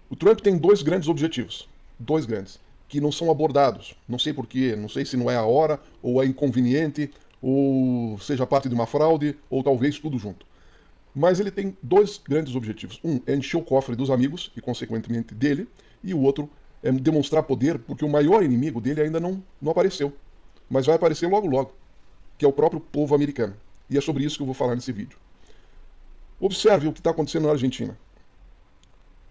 O Trump tem dois grandes objetivos, dois grandes, que não são abordados. Não sei porquê, não sei se não é a hora, ou é inconveniente, ou seja parte de uma fraude, ou talvez tudo junto. Mas ele tem dois grandes objetivos. Um é encher o cofre dos amigos, e consequentemente dele, e o outro é demonstrar poder, porque o maior inimigo dele ainda não apareceu. Mas vai aparecer logo logo, que é o próprio povo americano. E é sobre isso que eu vou falar nesse vídeo. Observe o que está acontecendo na Argentina.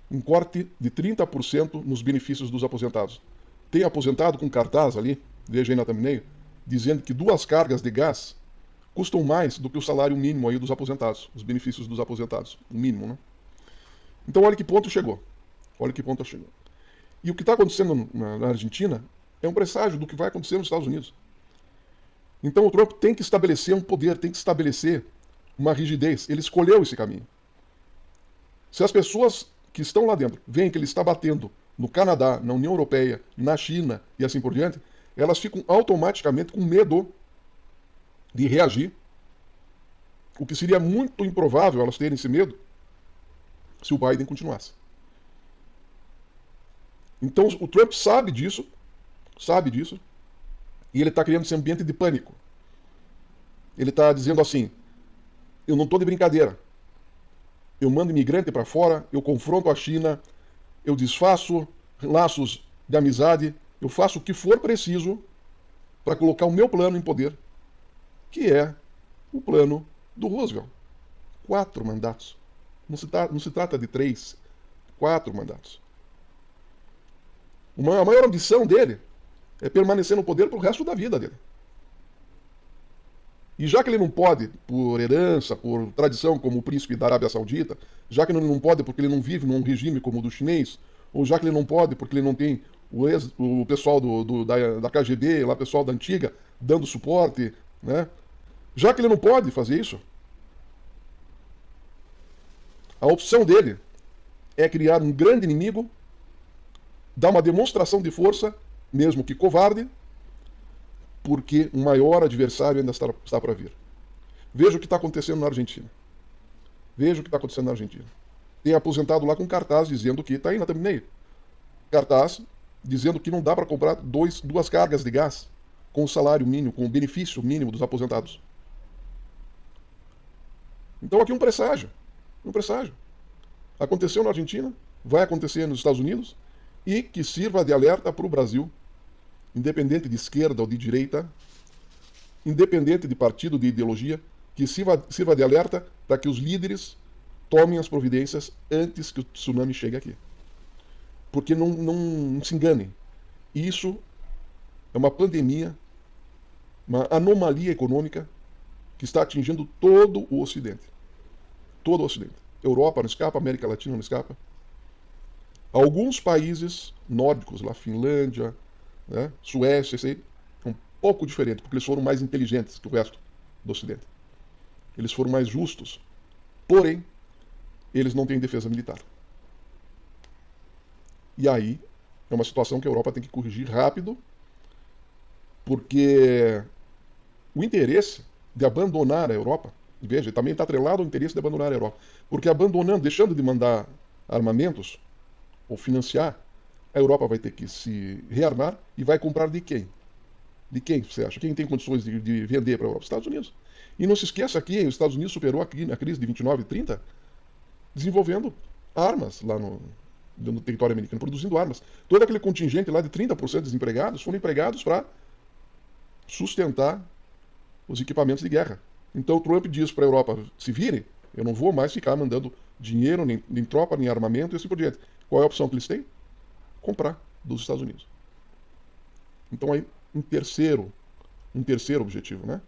Um corte de 30% nos benefícios dos aposentados. Tem aposentado com cartaz ali, veja aí na thumbnail, dizendo que 2 cargas de gás custam mais do que o salário mínimo aí dos aposentados, os benefícios dos aposentados, o mínimo, né? Então olha que ponto chegou. Olha que ponto chegou. E o que está acontecendo na Argentina é um presságio do que vai acontecer nos Estados Unidos. Então o Trump tem que estabelecer um poder, tem que estabelecer uma rigidez. Ele escolheu esse caminho. Se as pessoas que estão lá dentro veem que ele está batendo no Canadá, na União Europeia, na China e assim por diante, elas ficam automaticamente com medo de reagir. O que seria muito improvável elas terem esse medo se o Biden continuasse. Então o Trump sabe disso, e ele está criando esse ambiente de pânico. Ele está dizendo assim, eu não estou de brincadeira. Eu mando imigrante para fora, eu confronto a China, eu desfaço laços de amizade, eu faço o que for preciso para colocar o meu plano em poder, que é o plano do Roosevelt. 4 mandatos. Não se trata de 3, 4 mandatos. A maior ambição dele é permanecer no poder para o resto da vida dele. E já que ele não pode, por herança, por tradição, como o príncipe da Arábia Saudita, já que ele não pode porque ele não vive num regime como o do chinês, ou já que ele não pode porque ele não tem o pessoal da KGB, lá, o pessoal da antiga, dando suporte, né? Já que ele não pode fazer isso, a opção dele é criar um grande inimigo, dar uma demonstração de força, mesmo que covarde, porque um maior adversário ainda está para vir. Veja o que está acontecendo na Argentina. Veja o que está acontecendo na Argentina. Tem aposentado lá com cartaz dizendo que, está aí na thumbnail, cartaz dizendo que não dá para comprar 2 cargas de gás com o salário mínimo, com o benefício mínimo dos aposentados. Então aqui um presságio. Um presságio. Aconteceu na Argentina, vai acontecer nos Estados Unidos, e que sirva de alerta para o Brasil, independente de esquerda ou de direita, independente de partido, de ideologia, que sirva de alerta para que os líderes tomem as providências antes que o tsunami chegue aqui. Porque não se enganem. Isso é uma pandemia, uma anomalia econômica que está atingindo todo o Ocidente. Todo o Ocidente. Europa não escapa, América Latina não escapa. Alguns países nórdicos, lá Finlândia, né, Suécia, isso aí, é um pouco diferente, porque eles foram mais inteligentes que o resto do Ocidente. Eles foram mais justos. Porém, eles não têm defesa militar. E aí, é uma situação que a Europa tem que corrigir rápido, porque o interesse de abandonar a Europa, veja, também está atrelado ao interesse de abandonar a Europa, porque abandonando, deixando de mandar armamentos, ou financiar, a Europa vai ter que se rearmar e vai comprar de quem? De quem você acha? Quem tem condições de vender para a Europa? Os Estados Unidos. E não se esqueça que os Estados Unidos superou a crise de 29 e 30 desenvolvendo armas lá no território americano, produzindo armas. Todo aquele contingente lá de 30% desempregados foram empregados para sustentar os equipamentos de guerra. Então o Trump diz para a Europa, se virem, eu não vou mais ficar mandando dinheiro, nem tropa, nem armamento e assim por diante. Qual é a opção que eles têm? Comprar dos Estados Unidos. Então aí um terceiro objetivo, né?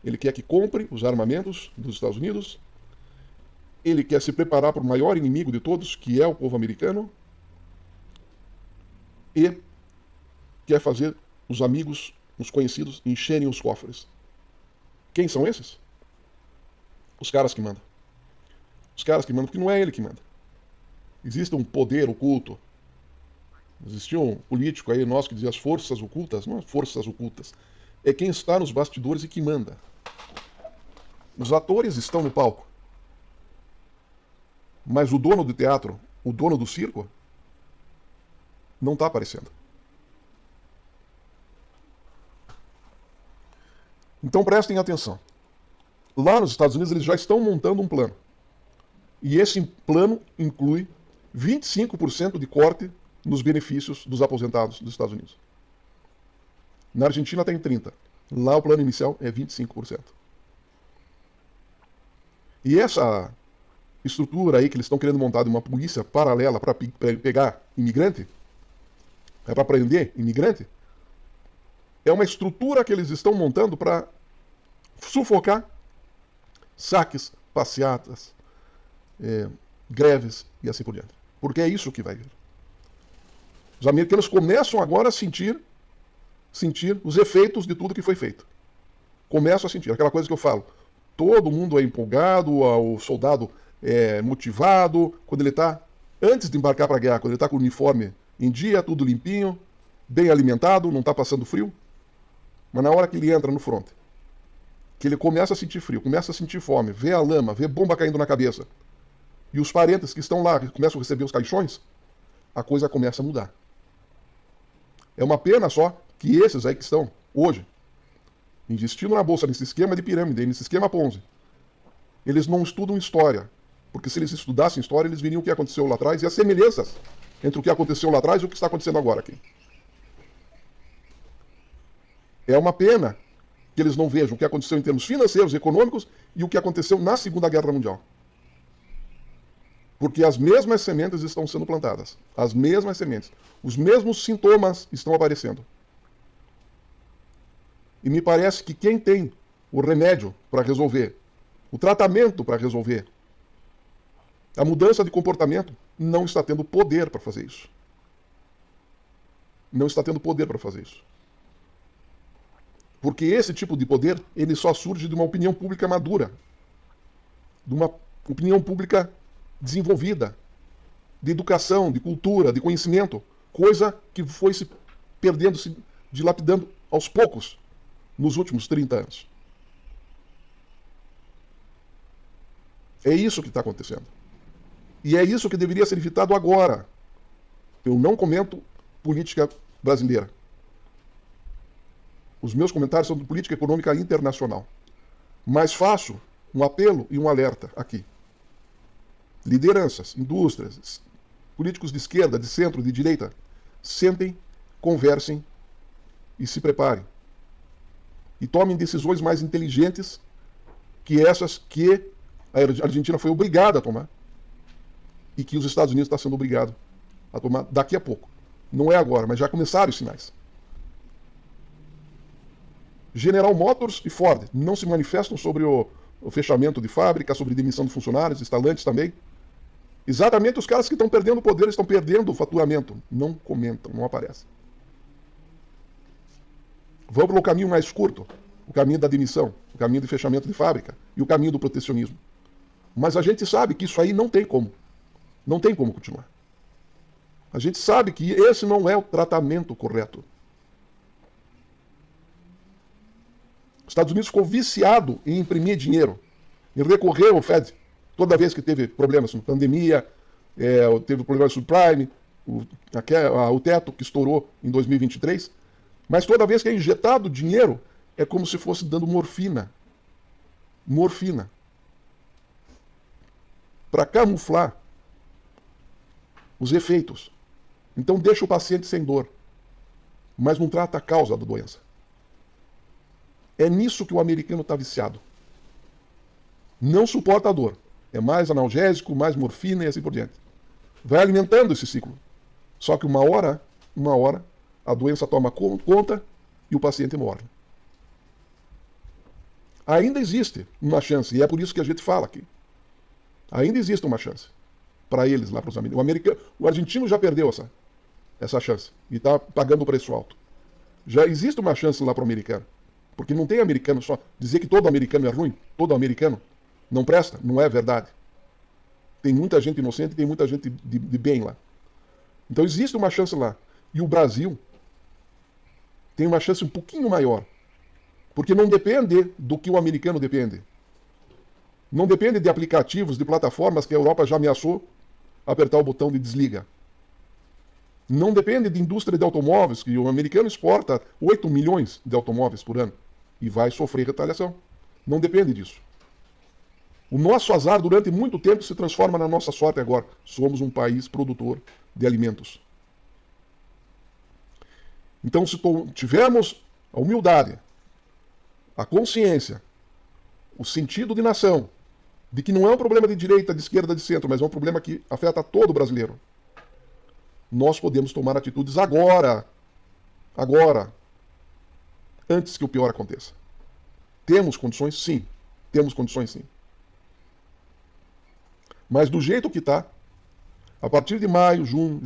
Ele quer que compre os armamentos dos Estados Unidos, ele quer se preparar para o maior inimigo de todos, que é o povo americano, e quer fazer os amigos, os conhecidos, encherem os cofres. Quem são esses? Os caras que mandam. Os caras que mandam, porque não é ele que manda. Existe um poder oculto. Existia um político aí nosso que dizia as forças ocultas. Não é forças ocultas. É quem está nos bastidores e que manda. Os atores estão no palco. Mas o dono do teatro o dono do circo, não está aparecendo. Então prestem atenção. Lá nos Estados Unidos eles já estão montando um plano. E esse plano inclui 25% de corte nos benefícios dos aposentados dos Estados Unidos. Na Argentina tem 30%. Lá o plano inicial é 25%. E essa estrutura aí que eles estão querendo montar de uma polícia paralela para pegar imigrante, é para prender imigrante, é uma estrutura que eles estão montando para sufocar saques, passeatas, greves e assim por diante. Porque é isso que vai vir. Os americanos começam agora a sentir os efeitos de tudo que foi feito. Começam a sentir. Aquela coisa que eu falo. Todo mundo é empolgado, o soldado é motivado, quando ele está, antes de embarcar para a guerra, quando ele está com o uniforme em dia, tudo limpinho, bem alimentado, não está passando frio. Mas na hora que ele entra no front, que ele começa a sentir frio, começa a sentir fome, vê a lama, vê bomba caindo na cabeça, e os parentes que estão lá começam a receber os caixões, a coisa começa a mudar. É uma pena só que esses aí que estão, hoje, investindo na bolsa, nesse esquema de pirâmide, nesse esquema Ponzi, eles não estudam história. Porque se eles estudassem história, eles veriam o que aconteceu lá atrás e as semelhanças entre o que aconteceu lá atrás e o que está acontecendo agora aqui. É uma pena que eles não vejam o que aconteceu em termos financeiros, econômicos e o que aconteceu na Segunda Guerra Mundial. Porque as mesmas sementes estão sendo plantadas. As mesmas sementes. Os mesmos sintomas estão aparecendo. E me parece que quem tem o remédio para resolver, o tratamento para resolver, a mudança de comportamento, não está tendo poder para fazer isso. Não está tendo poder para fazer isso. Porque esse tipo de poder, ele só surge de uma opinião pública madura. De uma opinião pública desenvolvida. De educação, de cultura, de conhecimento. Coisa que foi se perdendo, se dilapidando aos poucos nos últimos 30 anos. É isso que está acontecendo. E é isso que deveria ser evitado agora. Eu não comento política brasileira. Os meus comentários são de política econômica internacional. Mas faço um apelo e um alerta aqui. Lideranças, indústrias, políticos de esquerda, de centro, de direita, sentem, conversem e se preparem. E tomem decisões mais inteligentes que essas que a Argentina foi obrigada a tomar e que os Estados Unidos está sendo obrigado a tomar daqui a pouco. Não é agora, mas já começaram os sinais. General Motors e Ford não se manifestam sobre o fechamento de fábrica, sobre demissão de funcionários, instalantes também. Exatamente os caras que estão perdendo o poder, estão perdendo o faturamento. Não comentam, não aparecem. Vão pelo caminho mais curto, o caminho da demissão, o caminho de fechamento de fábrica e o caminho do protecionismo. Mas a gente sabe que isso aí não tem como. Não tem como continuar. A gente sabe que esse não é o tratamento correto. Os Estados Unidos ficou viciado em imprimir dinheiro, em recorrer ao Fed. Toda vez que teve problemas com pandemia, teve problemas com subprime, o teto que estourou em 2023. Mas toda vez que é injetado dinheiro, é como se fosse dando morfina. Morfina. Para camuflar os efeitos. Então deixa o paciente sem dor, mas não trata a causa da doença. É nisso que o americano está viciado. Não suporta a dor. É mais analgésico, mais morfina e assim por diante. Vai alimentando esse ciclo. Só que uma hora, a doença toma conta e o paciente morre. Ainda existe uma chance, e é por isso que a gente fala aqui. Ainda existe uma chance para eles lá, para os americanos. O argentino já perdeu essa chance e está pagando o preço alto. Já existe uma chance lá para o americano. Porque não tem americano só. Dizer que todo americano é ruim, todo americano não presta, não é verdade. Tem muita gente inocente e tem muita gente de bem lá. Então existe uma chance lá. E o Brasil tem uma chance um pouquinho maior. Porque não depende do que o americano depende. Não depende de aplicativos, de plataformas que a Europa já ameaçou apertar o botão de desliga. Não depende de indústria de automóveis, que o americano exporta 8 milhões de automóveis por ano e vai sofrer retaliação. Não depende disso. O nosso azar durante muito tempo se transforma na nossa sorte agora. Somos um país produtor de alimentos. Então, se tivermos a humildade, a consciência, o sentido de nação, de que não é um problema de direita, de esquerda, de centro, mas é um problema que afeta todo brasileiro, nós podemos tomar atitudes agora, antes que o pior aconteça. Temos condições? Sim. Temos condições, sim. Mas do jeito que está, a partir de maio, junho,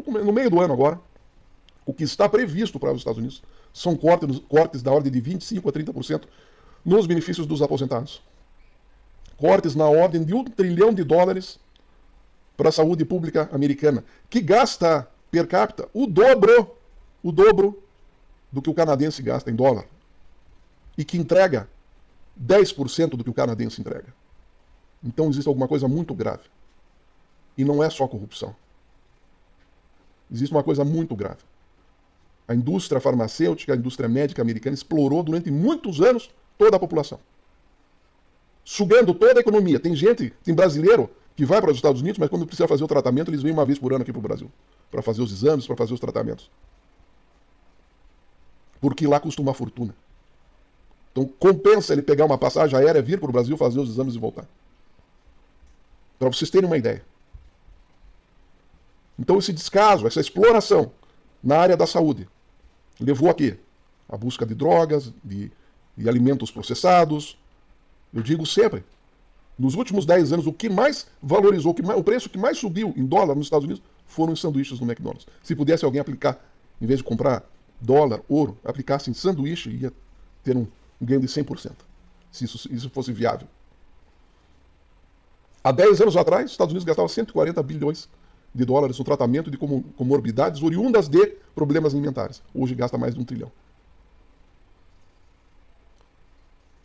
no meio do ano agora, o que está previsto para os Estados Unidos são cortes da ordem de 25% a 30% nos benefícios dos aposentados. Cortes na ordem de $1 trilhão para a saúde pública americana, que gasta per capita o dobro do que o canadense gasta em dólar, e que entrega 10% do que o canadense entrega. Então existe alguma coisa muito grave. E não é só corrupção. Existe uma coisa muito grave. A indústria farmacêutica, a indústria médica americana explorou durante muitos anos toda a população, sugando toda a economia. Tem brasileiro que vai para os Estados Unidos, mas quando precisa fazer o tratamento, eles vêm uma vez por ano aqui para o Brasil, para fazer os exames, para fazer os tratamentos. Porque lá custa uma fortuna. Então compensa ele pegar uma passagem aérea, vir para o Brasil, fazer os exames e voltar. Para vocês terem uma ideia. Então esse descaso, essa exploração na área da saúde, levou a quê? A busca de drogas, de alimentos processados. Eu digo sempre, nos últimos 10 anos, o que mais valorizou, o preço que mais subiu em dólar nos Estados Unidos foram os sanduíches no McDonald's. Se pudesse alguém aplicar, em vez de comprar dólar, ouro, aplicasse em sanduíche, ia ter um ganho de 100%, se isso fosse viável. Há 10 anos atrás, os Estados Unidos gastavam 140 bilhões de dólares no tratamento de comorbidades oriundas de problemas alimentares. Hoje gasta mais de $1 trilhão.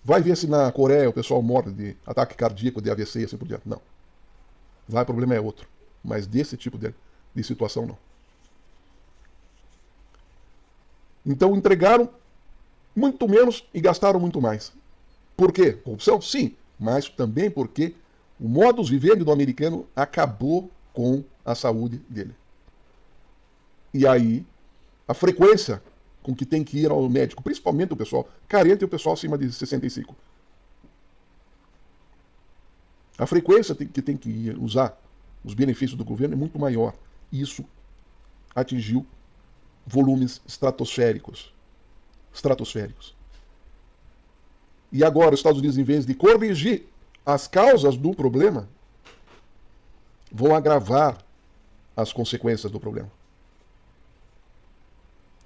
Vai ver se na Coreia o pessoal morre de ataque cardíaco, de AVC e assim por diante. Não. Lá o problema é outro. Mas desse tipo de situação, não. Então entregaram muito menos e gastaram muito mais. Por quê? Corrupção? Sim. Mas também porque o modus vivendi do americano acabou com a saúde dele. E aí, a frequência com que tem que ir ao médico, principalmente o pessoal carente e o pessoal acima de 65. A frequência que tem que ir usar os benefícios do governo é muito maior. E isso atingiu volumes estratosféricos. E agora os Estados Unidos, em vez de corrigir as causas do problema, vão agravar as consequências do problema.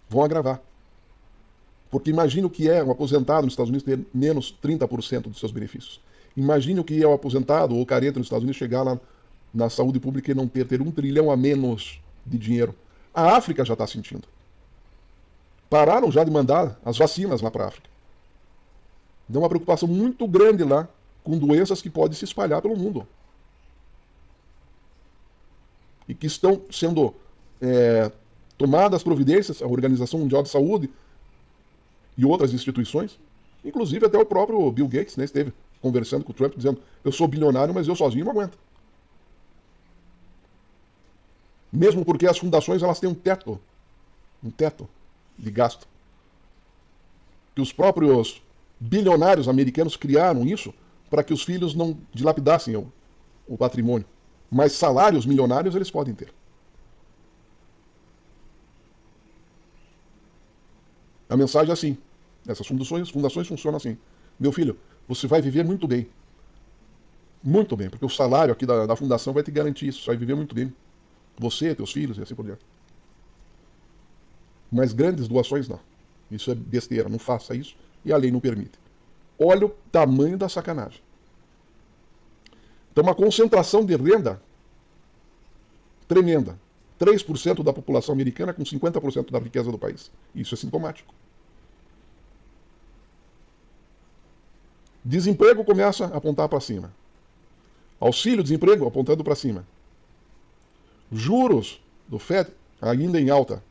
Vão agravar. Porque imagine o que é um aposentado nos Estados Unidos ter menos 30% dos seus benefícios. Imagine o que é um aposentado ou carente nos Estados Unidos chegar lá na saúde pública e não ter $1 trilhão a menos de dinheiro. A África já está sentindo. Pararam já de mandar as vacinas lá para a África. Dá uma preocupação muito grande lá com doenças que podem se espalhar pelo mundo. E que estão sendo tomadas providências, a Organização Mundial de Saúde e outras instituições, inclusive até o próprio Bill Gates, né, esteve conversando com o Trump, dizendo: eu sou bilionário, mas eu sozinho não aguento. Mesmo porque as fundações elas têm um teto de gasto. Que os próprios bilionários americanos criaram isso para que os filhos não dilapidassem o patrimônio. Mas salários milionários eles podem ter. A mensagem é assim. Essas fundações funcionam assim. Meu filho, você vai viver muito bem. Muito bem, porque o salário aqui da fundação vai te garantir isso. Você vai viver muito bem. Você, teus filhos e assim por diante. Mas grandes doações não. Isso é besteira, não faça isso e a lei não permite. Olha o tamanho da sacanagem. Então uma concentração de renda tremenda. 3% da população americana com 50% da riqueza do país. Isso é sintomático. Desemprego começa a apontar para cima. Auxílio-desemprego apontando para cima. Juros do Fed ainda em alta.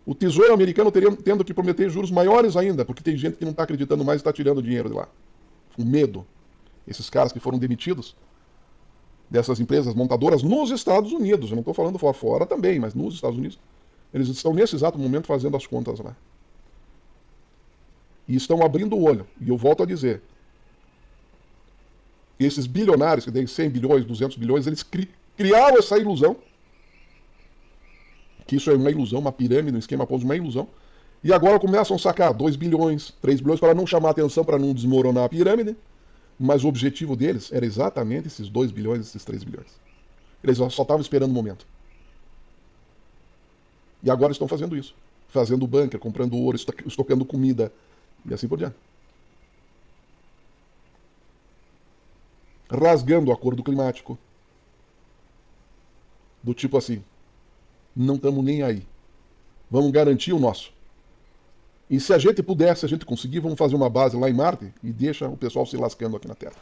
O Tesouro americano tendo que prometer juros maiores ainda, porque tem gente que não está acreditando mais e está tirando dinheiro de lá. O medo. Esses caras que foram demitidos dessas empresas montadoras nos Estados Unidos, eu não estou falando fora também, mas nos Estados Unidos, eles estão nesse exato momento fazendo as contas lá. E estão abrindo o olho. E eu volto a dizer, esses bilionários, que têm 100 bilhões, 200 bilhões, eles criaram essa ilusão, que isso é uma ilusão, uma pirâmide, um esquema Ponzi, uma ilusão, e agora começam a sacar 2 bilhões, 3 bilhões, para não chamar atenção, para não desmoronar a pirâmide, mas o objetivo deles era exatamente esses 2 bilhões, esses 3 bilhões. Eles só estavam esperando o momento. E agora estão fazendo isso. Fazendo bunker, comprando ouro, estocando comida, e assim por diante. Rasgando o acordo climático. Do tipo assim, não estamos nem aí. Vamos garantir o nosso. E se a gente puder, se a gente conseguir, vamos fazer uma base lá em Marte e deixa o pessoal se lascando aqui na Terra.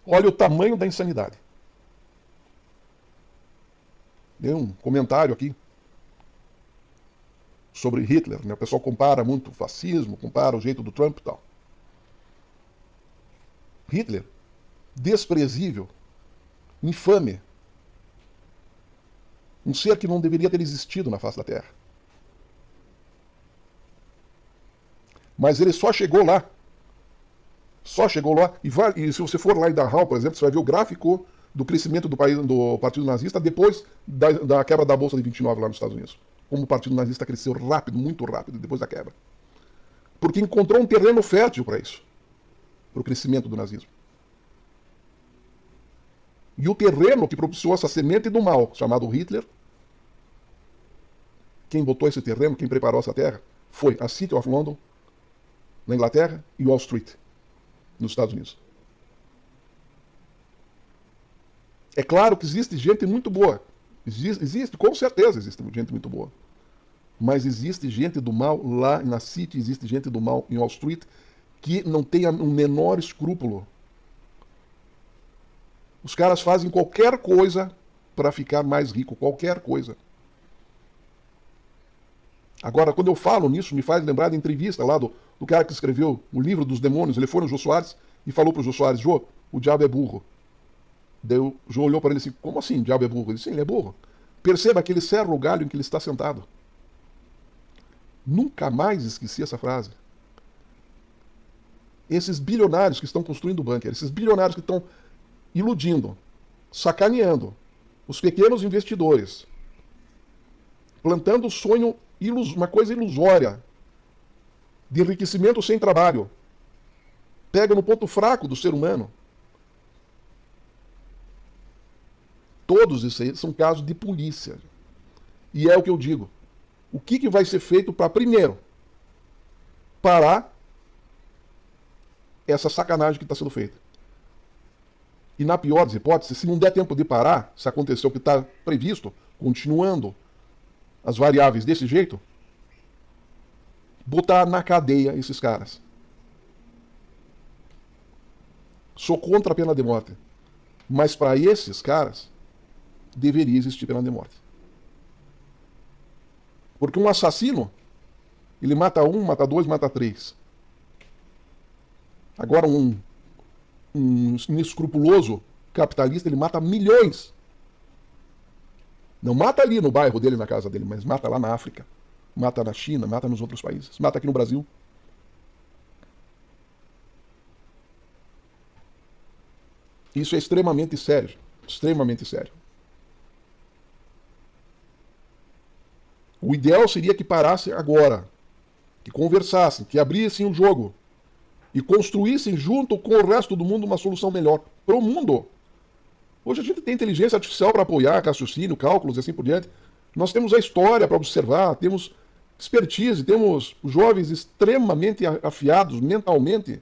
Olha o tamanho da insanidade. Dei um comentário aqui sobre Hitler, né? O pessoal compara muito o fascismo, compara o jeito do Trump e tal. Hitler, desprezível, infame, um ser que não deveria ter existido na face da Terra. Mas ele só chegou lá. E se você for lá em Dachau, por exemplo, você vai ver o gráfico do crescimento do Partido Nazista depois da quebra da Bolsa de 29 lá nos Estados Unidos. Como o Partido Nazista cresceu rápido, muito rápido, depois da quebra. Porque encontrou um terreno fértil para isso. Para o crescimento do nazismo. E o terreno que propiciou essa semente do mal, chamado Hitler, quem botou esse terreno, quem preparou essa terra, foi a City of London, na Inglaterra, e Wall Street, nos Estados Unidos. É claro que existe gente muito boa. Existe, com certeza existe gente muito boa. Mas existe gente do mal lá na City, existe gente do mal em Wall Street, que não tem o menor escrúpulo. Os caras fazem qualquer coisa para ficar mais rico, qualquer coisa. Agora, quando eu falo nisso, me faz lembrar da entrevista lá do cara que escreveu o livro dos demônios. Ele foi no Jô Soares e falou pro Jô Soares: Jô, o diabo é burro. Daí o Jô olhou para ele assim: como assim o diabo é burro? Ele disse: sim, ele é burro. Perceba que ele serra o galho em que ele está sentado. Nunca mais esqueci essa frase. Esses bilionários que estão construindo o bunker, esses bilionários que estão iludindo, sacaneando os pequenos investidores, plantando o sonho, uma coisa ilusória, de enriquecimento sem trabalho, pega no ponto fraco do ser humano. Todos esses são casos de polícia. E é o que eu digo. O que vai ser feito para, primeiro, parar essa sacanagem que está sendo feita? E na pior das hipóteses, se não der tempo de parar, se acontecer o que está previsto, continuando as variáveis desse jeito, botar na cadeia esses caras. Sou contra a pena de morte. Mas para esses caras, deveria existir pena de morte. Porque um assassino, ele mata um, mata dois, mata três. Agora um inescrupuloso capitalista, ele mata milhões. Não mata ali no bairro dele, na casa dele, mas mata lá na África. Mata na China, mata nos outros países. Mata aqui no Brasil. Isso é extremamente sério. Extremamente sério. O ideal seria que parassem agora. Que conversassem, que abrissem o jogo. E construíssem junto com o resto do mundo uma solução melhor para o mundo. Hoje a gente tem inteligência artificial para apoiar raciocínio, cálculos e assim por diante. Nós temos a história para observar, temos expertise, temos jovens extremamente afiados mentalmente.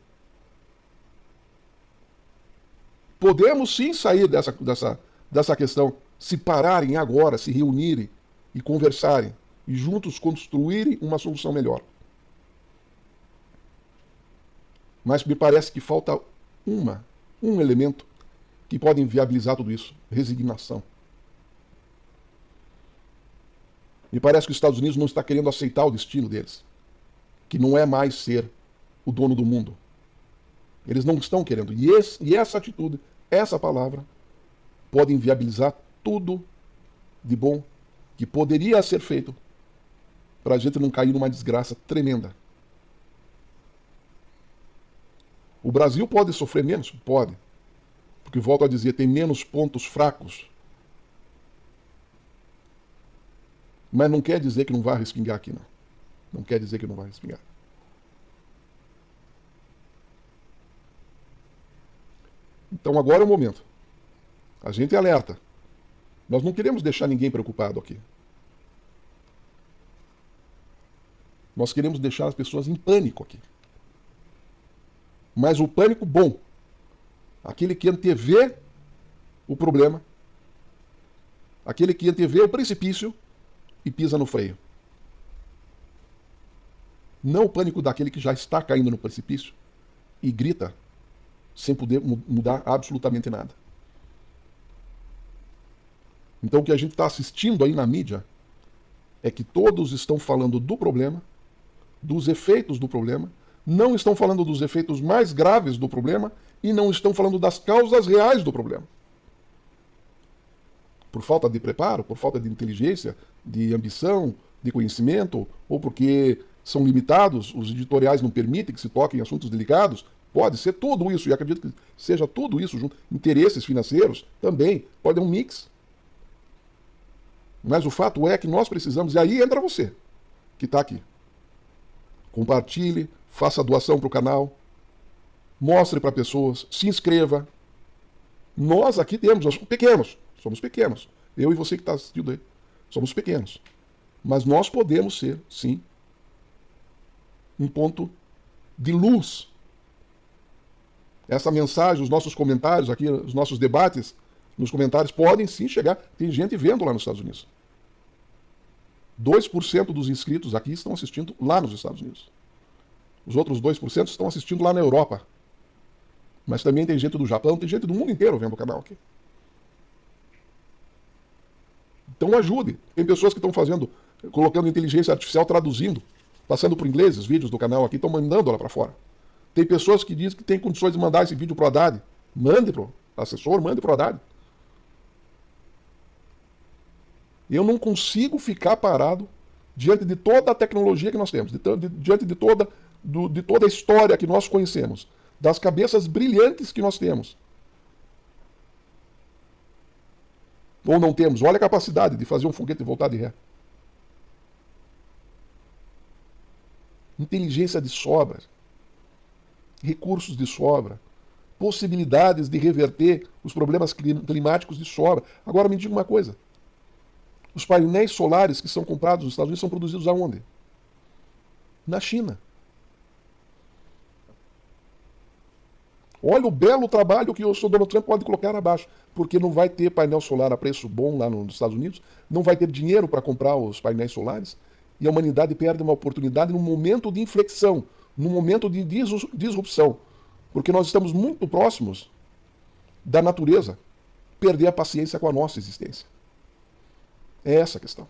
Podemos sim sair dessa questão, se pararem agora, se reunirem e conversarem e juntos construírem uma solução melhor. Mas me parece que falta um elemento que podem viabilizar tudo isso? Resignação. Me parece que os Estados Unidos não está querendo aceitar o destino deles, que não é mais ser o dono do mundo. Eles não estão querendo. E essa atitude, essa palavra, pode inviabilizar tudo de bom que poderia ser feito para a gente não cair numa desgraça tremenda. O Brasil pode sofrer menos? Pode. Porque, volto a dizer, tem menos pontos fracos. Mas não quer dizer que não vai respingar aqui, não. Não quer dizer que não vai respingar. Então agora é o momento. A gente alerta. Nós não queremos deixar ninguém preocupado aqui. Nós queremos deixar as pessoas em pânico aqui. Mas o pânico bom. Aquele que antevê o problema. Aquele que antevê o precipício e pisa no freio. Não o pânico daquele que já está caindo no precipício e grita sem poder mudar absolutamente nada. Então o que a gente está assistindo aí na mídia é que todos estão falando do problema, dos efeitos do problema, não estão falando dos efeitos mais graves do problema e não estão falando das causas reais do problema. Por falta de preparo, por falta de inteligência, de ambição, de conhecimento, ou porque são limitados, os editoriais não permitem que se toquem em assuntos delicados, pode ser tudo isso, e acredito que seja tudo isso junto. Interesses financeiros também, pode ser um mix. Mas o fato é que nós precisamos, e aí entra você, que está aqui. Compartilhe, faça doação para o canal, mostre para pessoas, se inscreva. Nós aqui temos, nós somos pequenos. Eu e você que está assistindo aí, somos pequenos. Mas nós podemos ser, sim, um ponto de luz. Essa mensagem, os nossos comentários aqui, os nossos debates, nos comentários podem sim chegar. Tem gente vendo lá nos Estados Unidos. 2% dos inscritos aqui estão assistindo lá nos Estados Unidos. Os outros 2% estão assistindo lá na Europa. Mas também tem gente do Japão, tem gente do mundo inteiro vendo o canal aqui. Então ajude. Tem pessoas que estão fazendo, colocando inteligência artificial, traduzindo, passando por inglês os vídeos do canal aqui, estão mandando lá para fora. Tem pessoas que dizem que tem condições de mandar esse vídeo para o Haddad. Mande para o assessor, mande para o Haddad. Eu não consigo ficar parado diante de toda a tecnologia que nós temos, diante de toda a história que nós conhecemos, das cabeças brilhantes que nós temos. Ou não temos. Olha a capacidade de fazer um foguete voltar de ré. Inteligência de sobra. Recursos de sobra. Possibilidades de reverter os problemas climáticos de sobra. Agora me diga uma coisa. Os painéis solares que são comprados nos Estados Unidos são produzidos aonde? Na China. Olha o belo trabalho que o Sr. Donald Trump pode colocar abaixo, porque não vai ter painel solar a preço bom lá nos Estados Unidos, não vai ter dinheiro para comprar os painéis solares, e a humanidade perde uma oportunidade num momento de inflexão, num momento de disrupção, porque nós estamos muito próximos da natureza perder a paciência com a nossa existência. É essa a questão.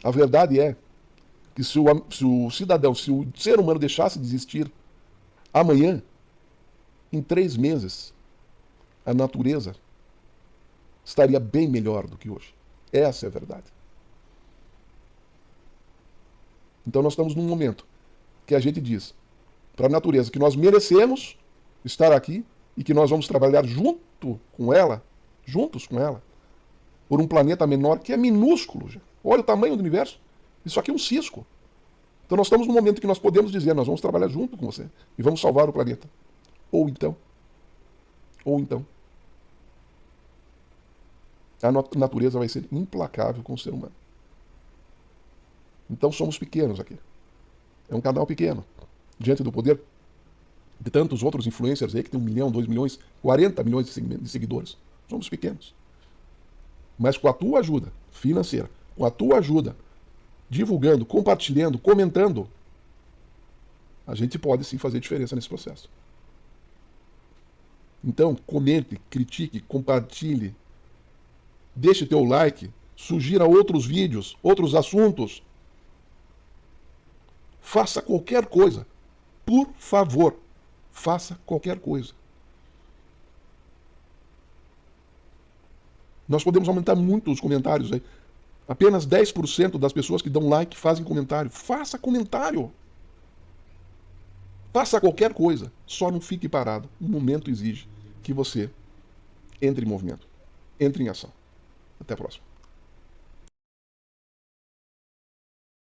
A verdade é que se o cidadão, se o ser humano deixasse de existir amanhã, em 3 meses, a natureza estaria bem melhor do que hoje. Essa é a verdade. Então nós estamos num momento que a gente diz para a natureza que nós merecemos estar aqui e que nós vamos trabalhar juntos com ela, por um planeta menor que é minúsculo. Já. Olha o tamanho do universo. Isso aqui é um cisco. Então nós estamos num momento que nós podemos dizer, nós vamos trabalhar junto com você e vamos salvar o planeta. Ou então, a natureza vai ser implacável com o ser humano. Então somos pequenos aqui. É um canal pequeno, diante do poder de tantos outros influencers aí que tem 1 milhão, 2 milhões, 40 milhões de seguidores. Somos pequenos. Mas com a tua ajuda financeira, com a tua ajuda divulgando, compartilhando, comentando, a gente pode sim fazer diferença nesse processo. Então, comente, critique, compartilhe, deixe teu like, sugira outros vídeos, outros assuntos. Faça qualquer coisa. Por favor, faça qualquer coisa. Nós podemos aumentar muito os comentários aí. Apenas 10% das pessoas que dão like fazem comentário. Faça comentário. Faça qualquer coisa. Só não fique parado. O momento exige que você entre em movimento. Entre em ação. Até a próxima.